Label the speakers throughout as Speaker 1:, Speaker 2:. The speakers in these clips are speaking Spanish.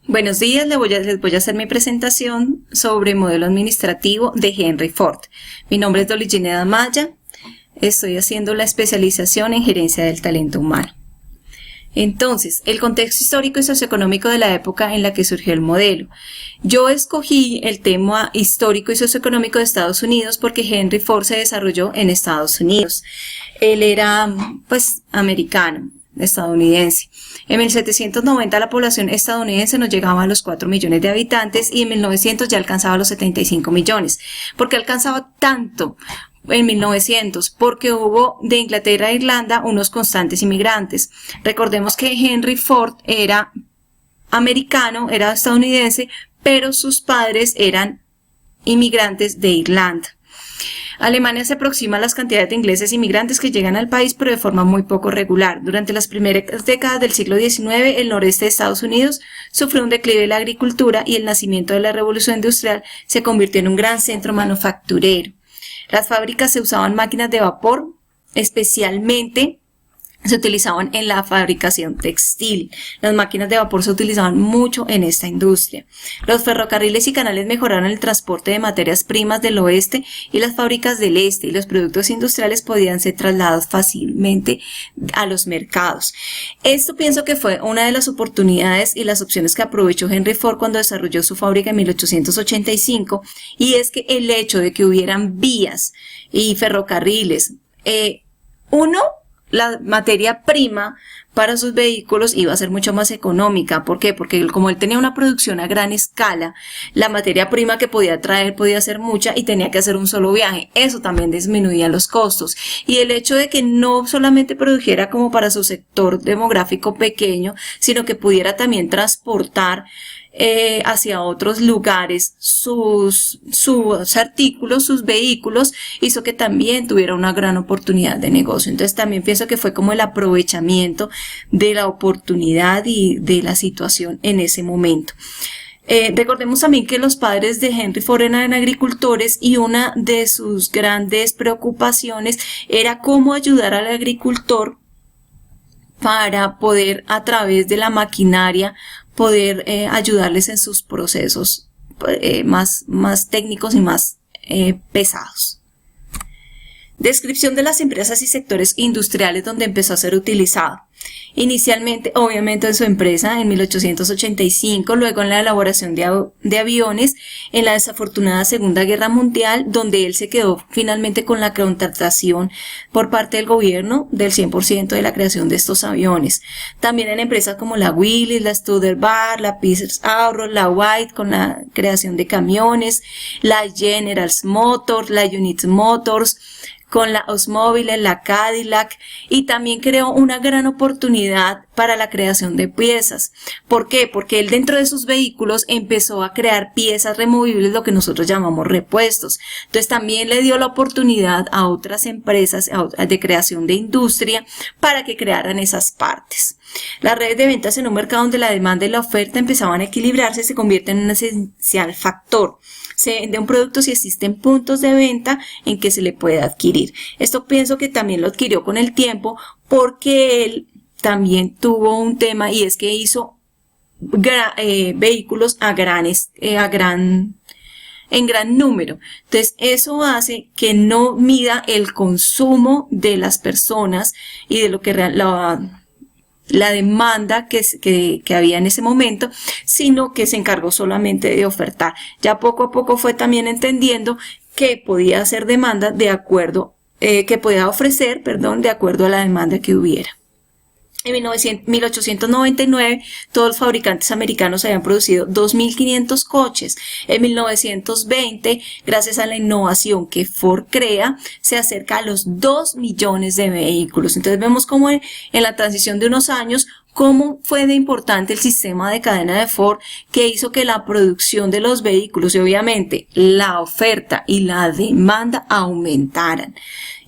Speaker 1: Buenos días, les voy a hacer mi presentación sobre modelo administrativo de Henry Ford. Mi nombre es Dolly Gineda Maya, estoy haciendo la especialización en gerencia del talento humano. Entonces, el contexto histórico y socioeconómico de la época en la que surgió el modelo. Yo escogí el tema histórico y socioeconómico de Estados Unidos porque Henry Ford se desarrolló en Estados Unidos. Él era, americano, estadounidense. En 1790 la población estadounidense no llegaba a los 4 millones de habitantes y en 1900 ya alcanzaba los 75 millones. ¿Por qué alcanzaba tanto en 1900? Porque hubo de Inglaterra a Irlanda unos constantes inmigrantes. Recordemos que Henry Ford era americano, era estadounidense, pero sus padres eran inmigrantes de Irlanda. Alemania se aproxima a las cantidades de ingleses inmigrantes que llegan al país, pero de forma muy poco regular. Durante las primeras décadas del siglo XIX, el noreste de Estados Unidos sufrió un declive de la agricultura y el nacimiento de la revolución industrial se convirtió en un gran centro manufacturero. Las fábricas se usaban máquinas de vapor, especialmente se utilizaban en la fabricación textil. Las máquinas de vapor se utilizaban mucho en esta industria. Los ferrocarriles y canales mejoraron el transporte de materias primas del oeste y las fábricas del este, y los productos industriales podían ser trasladados fácilmente a los mercados. Esto pienso que fue una de las oportunidades y las opciones que aprovechó Henry Ford cuando desarrolló su fábrica en 1885, y es que el hecho de que hubieran vías y ferrocarriles, la materia prima para sus vehículos iba a ser mucho más económica. ¿Por qué? Porque como él tenía una producción a gran escala, la materia prima que podía traer podía ser mucha y tenía que hacer un solo viaje. Eso también disminuía los costos. Y el hecho de que no solamente produjera como para su sector demográfico pequeño, sino que pudiera también transportar hacia otros lugares sus artículos, sus vehículos, hizo que también tuviera una gran oportunidad de negocio. Entonces también pienso que fue como el aprovechamiento de la oportunidad y de la situación en ese momento. Recordemos también que los padres de Henry Ford eran agricultores y una de sus grandes preocupaciones era cómo ayudar al agricultor para poder, a través de la maquinaria, poder ayudarles en sus procesos más técnicos y más pesados. Descripción de las empresas y sectores industriales donde empezó a ser utilizado. Inicialmente, obviamente, en su empresa en 1885, luego en la elaboración de aviones, en la desafortunada Segunda Guerra Mundial, donde él se quedó finalmente con la contratación por parte del gobierno del 100% de la creación de estos aviones. También en empresas como la Willys, la Studebaker, la Pierce Arrow, la White con la creación de camiones, la General Motors, la United Motors, con la Oldsmobile, la Cadillac, y también creó una gran oportunidad para la creación de piezas. ¿Por qué? Porque él dentro de sus vehículos empezó a crear piezas removibles, lo que nosotros llamamos repuestos. Entonces también le dio la oportunidad a otras empresas de creación de industria para que crearan esas partes. Las redes de ventas en un mercado donde la demanda y la oferta empezaban a equilibrarse se convierten en un esencial factor. Se vende un producto si existen puntos de venta en que se le puede adquirir. Esto pienso que también lo adquirió con el tiempo porque él también tuvo un tema, y es que hizo vehículos en gran número. Entonces eso hace que no mida el consumo de las personas y de lo que la demanda que había en ese momento, sino que se encargó solamente de ofertar. Ya poco a poco fue también entendiendo que podía hacer demanda de acuerdo, que podía ofrecer, de acuerdo a la demanda que hubiera. En 1899, todos los fabricantes americanos habían producido 2.500 coches. En 1920, gracias a la innovación que Ford crea, se acerca a los 2 millones de vehículos. Entonces vemos cómo en la transición de unos años, cómo fue de importante el sistema de cadena de Ford, que hizo que la producción de los vehículos y obviamente la oferta y la demanda aumentaran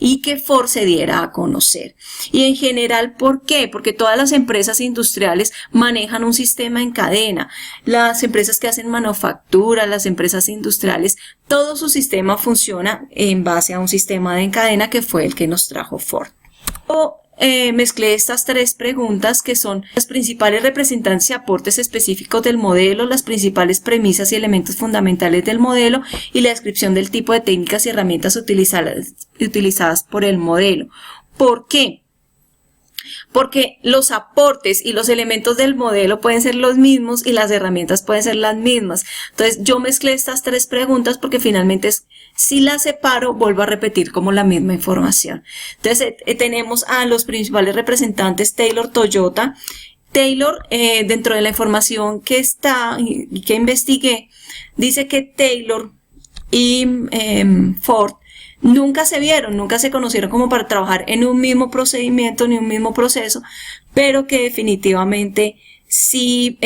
Speaker 1: y que Ford se diera a conocer. Y en general, ¿por qué? Porque todas las empresas industriales manejan un sistema en cadena. Las empresas que hacen manufactura, las empresas industriales, todo su sistema funciona en base a un sistema de cadena que fue el que nos trajo Ford. mezclé estas 3 preguntas que son las principales representantes y aportes específicos del modelo, las principales premisas y elementos fundamentales del modelo y la descripción del tipo de técnicas y herramientas utilizadas por el modelo. ¿Por qué? Porque los aportes y los elementos del modelo pueden ser los mismos y las herramientas pueden ser las mismas. Entonces yo mezclé estas 3 preguntas porque finalmente si las separo vuelvo a repetir como la misma información. Entonces tenemos a los principales representantes Taylor, Toyota. Taylor, dentro de la información que está y que investigué, dice que Taylor y Ford nunca se vieron, nunca se conocieron como para trabajar en un mismo procedimiento ni un mismo proceso, pero que definitivamente sí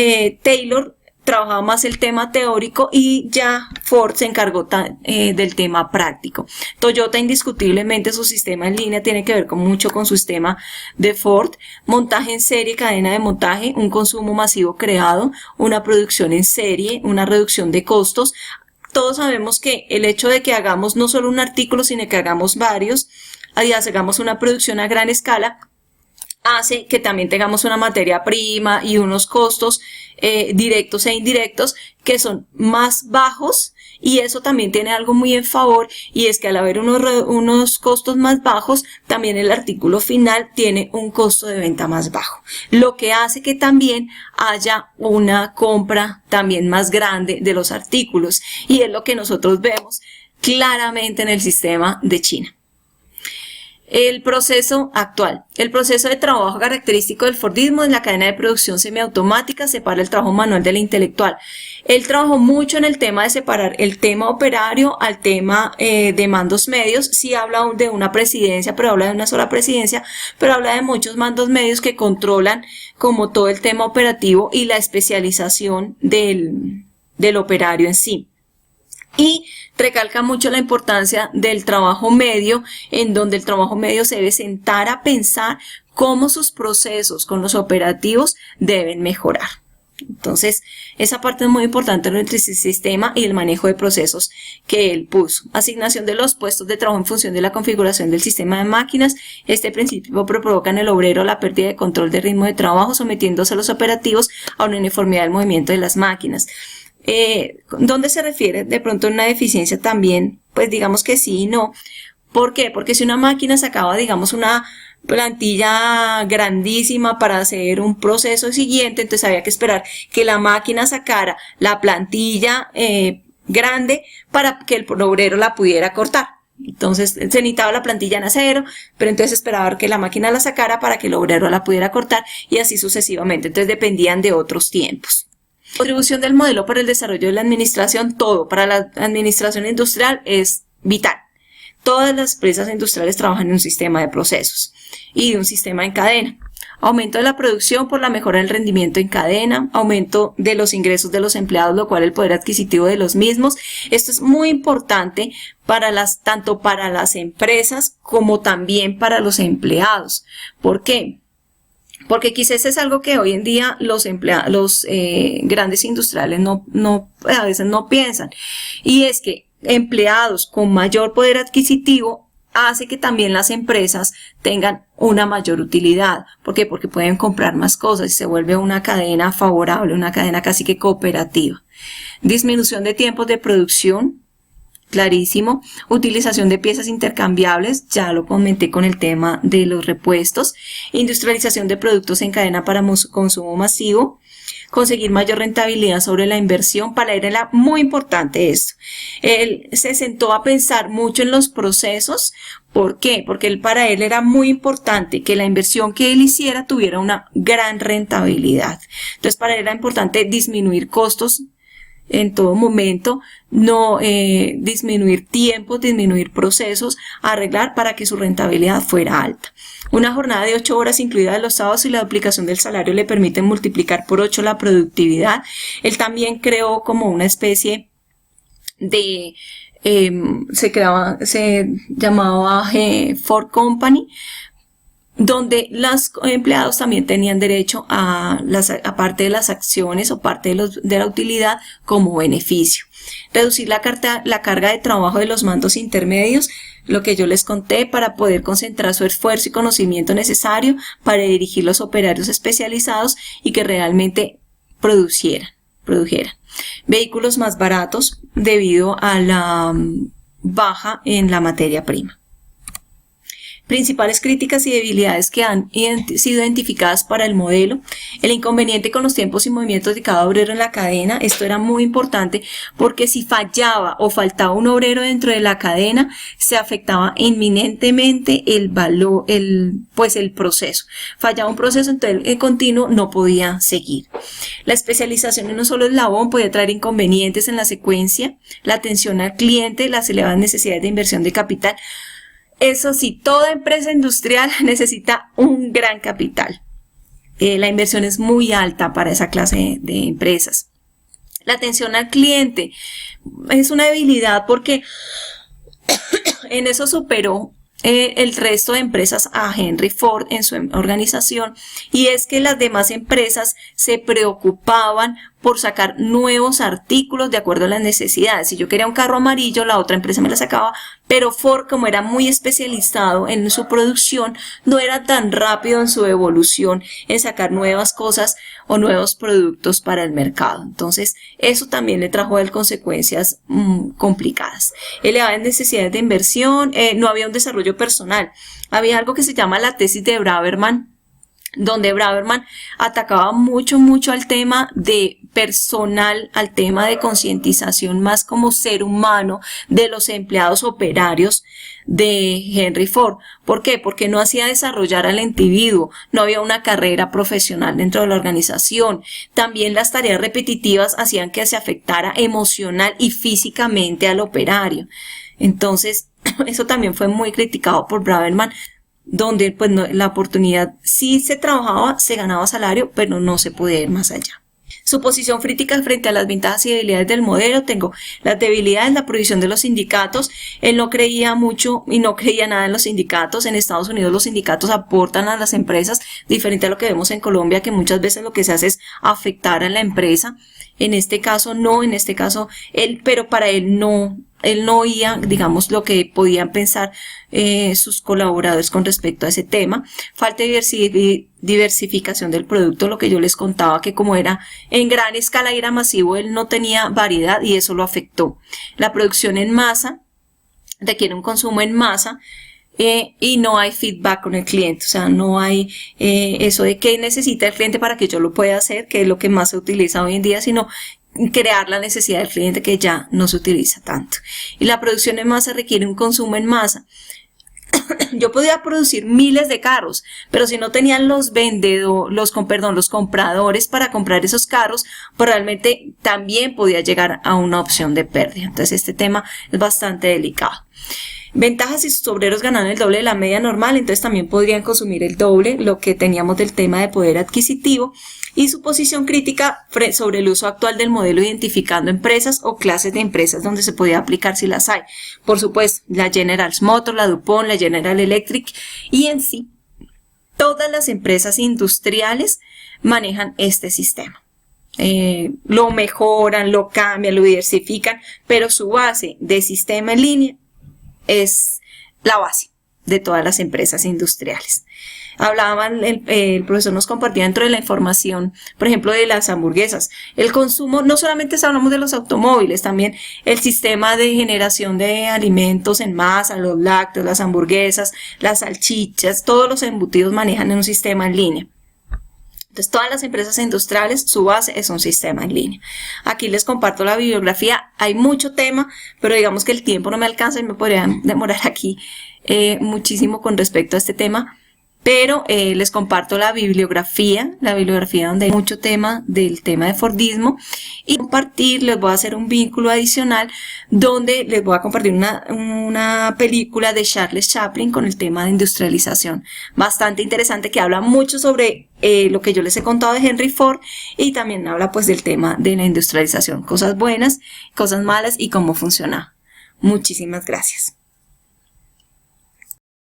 Speaker 1: Taylor trabajaba más el tema teórico y ya Ford se encargó del tema práctico. Toyota indiscutiblemente su sistema en línea tiene que ver mucho con su sistema de Ford, montaje en serie, cadena de montaje, un consumo masivo creado, una producción en serie, una reducción de costos. Todos sabemos que el hecho de que hagamos no solo un artículo, sino que hagamos varios, y hagamos una producción a gran escala, hace que también tengamos una materia prima y unos costos directos e indirectos que son más bajos, y eso también tiene algo muy en favor, y es que al haber unos costos más bajos, también el artículo final tiene un costo de venta más bajo, lo que hace que también haya una compra también más grande de los artículos, y es lo que nosotros vemos claramente en el sistema de China. El proceso actual. El proceso de trabajo característico del Fordismo en la cadena de producción semiautomática separa el trabajo manual del intelectual. Él trabajó mucho en el tema de separar el tema operario al tema de mandos medios. Sí habla de una presidencia, pero habla de una sola presidencia, pero habla de muchos mandos medios que controlan como todo el tema operativo y la especialización del operario en sí. Y recalca mucho la importancia del trabajo medio, en donde el trabajo medio se debe sentar a pensar cómo sus procesos con los operativos deben mejorar. Entonces, esa parte es muy importante en nuestro sistema y el manejo de procesos que él puso. Asignación de los puestos de trabajo en función de la configuración del sistema de máquinas. Este principio provoca en el obrero la pérdida de control del ritmo de trabajo, sometiéndose los operativos a una uniformidad del movimiento de las máquinas. ¿Dónde se refiere? De pronto una deficiencia también, pues digamos que sí y no. ¿Por qué? Porque si una máquina sacaba, digamos, una plantilla grandísima para hacer un proceso siguiente, entonces había que esperar que la máquina sacara la plantilla grande para que el obrero la pudiera cortar. Entonces se necesitaba la plantilla en acero, pero entonces esperaba que la máquina la sacara para que el obrero la pudiera cortar, y así sucesivamente. Entonces dependían de otros tiempos. Contribución del modelo para el desarrollo de la administración. Todo para la administración industrial es vital. Todas las empresas industriales trabajan en un sistema de procesos y de un sistema en cadena. Aumento de la producción por la mejora del rendimiento en cadena, aumento de los ingresos de los empleados, lo cual el poder adquisitivo de los mismos. Esto es muy importante tanto para las empresas como también para los empleados. ¿Por qué? Porque quizás es algo que hoy en día los grandes industriales a veces no piensan. Y es que empleados con mayor poder adquisitivo hace que también las empresas tengan una mayor utilidad. ¿Por qué? Porque pueden comprar más cosas y se vuelve una cadena favorable, una cadena casi que cooperativa. Disminución de tiempos de producción. Clarísimo. Utilización de piezas intercambiables, ya lo comenté con el tema de los repuestos. Industrialización de productos en cadena para consumo masivo. Conseguir mayor rentabilidad sobre la inversión. Para él era muy importante esto. Él se sentó a pensar mucho en los procesos. ¿Por qué? Porque para él era muy importante que la inversión que él hiciera tuviera una gran rentabilidad. Entonces para él era importante disminuir costos en todo momento, no disminuir tiempos, disminuir procesos, arreglar para que su rentabilidad fuera alta. Una jornada de 8 horas incluida de los sábados y la duplicación del salario le permiten multiplicar por 8 la productividad. Él también creó como una especie de se llamaba Ford Company, donde los empleados también tenían derecho a parte de las acciones o parte de la utilidad como beneficio. Reducir la carga de trabajo de los mandos intermedios, lo que yo les conté, para poder concentrar su esfuerzo y conocimiento necesario para dirigir los operarios especializados y que realmente produjeran. Vehículos más baratos debido a la baja en la materia prima. Principales críticas y debilidades que han sido identificadas para el modelo: el inconveniente con los tiempos y movimientos de cada obrero en la cadena. Esto era muy importante porque si fallaba o faltaba un obrero dentro de la cadena, se afectaba inminentemente el valor, el proceso. Fallaba un proceso, entonces el continuo no podía seguir. La especialización en un solo eslabón podía traer inconvenientes en la secuencia, la atención al cliente, las elevadas necesidades de inversión de capital. Eso sí, toda empresa industrial necesita un gran capital. La inversión es muy alta para esa clase de empresas. La atención al cliente es una debilidad porque en eso superó el resto de empresas a Henry Ford en su organización, y es que las demás empresas se preocupaban por sacar nuevos artículos de acuerdo a las necesidades. Si yo quería un carro amarillo, la otra empresa me la sacaba, pero Ford, como era muy especializado en su producción, no era tan rápido en su evolución en sacar nuevas cosas o nuevos productos para el mercado. Entonces, eso también le trajo consecuencias complicadas. Elevadas necesidades de inversión, no había un desarrollo personal. Había algo que se llama la tesis de Braverman, donde Braverman atacaba mucho al tema de personal, al tema de concientización más como ser humano de los empleados operarios de Henry Ford. ¿Por qué? Porque no hacía desarrollar al individuo, no había una carrera profesional dentro de la organización. También las tareas repetitivas hacían que se afectara emocional y físicamente al operario. Entonces, eso también fue muy criticado por Braverman, donde pues la oportunidad sí se trabajaba, se ganaba salario, pero no se podía ir más allá. Su posición crítica frente a las ventajas y debilidades del modelo: tengo las debilidades, la prohibición de los sindicatos. Él no creía mucho y no creía nada en los sindicatos. En Estados Unidos los sindicatos aportan a las empresas, diferente a lo que vemos en Colombia, que muchas veces lo que se hace es afectar a la empresa. En este caso no, pero para él no oía, digamos, lo que podían pensar sus colaboradores con respecto a ese tema. Falta de diversificación del producto, lo que yo les contaba, que como era en gran escala y era masivo, él no tenía variedad y eso lo afectó. La producción en masa requiere un consumo en masa, y no hay feedback con el cliente, o sea, no hay eso de qué necesita el cliente para que yo lo pueda hacer, que es lo que más se utiliza hoy en día, sino crear la necesidad del cliente, que ya no se utiliza tanto. Y la producción en masa requiere un consumo en masa. Yo podía producir miles de carros, pero si no tenían los compradores para comprar esos carros, pues realmente también podía llegar a una opción de pérdida. Entonces este tema es bastante delicado. Ventajas: si sus obreros ganan el doble de la media normal, entonces también podrían consumir el doble, lo que teníamos del tema de poder adquisitivo. Y su posición crítica sobre el uso actual del modelo, identificando empresas o clases de empresas donde se podía aplicar si las hay. Por supuesto, la General Motors, la DuPont, la General Electric, y en sí, todas las empresas industriales manejan este sistema. Lo mejoran, lo cambian, lo diversifican, pero su base de sistema en línea es la base de todas las empresas industriales. El profesor nos compartía dentro de la información, por ejemplo, de las hamburguesas. El consumo, no solamente hablamos de los automóviles, también el sistema de generación de alimentos en masa, los lácteos, las hamburguesas, las salchichas, todos los embutidos manejan en un sistema en línea. Entonces, todas las empresas industriales, su base es un sistema en línea. Aquí les comparto la bibliografía. Hay mucho tema, pero digamos que el tiempo no me alcanza y me podría demorar aquí muchísimo con respecto a este tema. Pero les comparto la bibliografía donde hay mucho tema del tema de Fordismo, y les voy a hacer un vínculo adicional donde les voy a compartir una película de Charles Chaplin con el tema de industrialización, bastante interesante, que habla mucho sobre lo que yo les he contado de Henry Ford, y también habla pues del tema de la industrialización, cosas buenas, cosas malas y cómo funciona. Muchísimas gracias.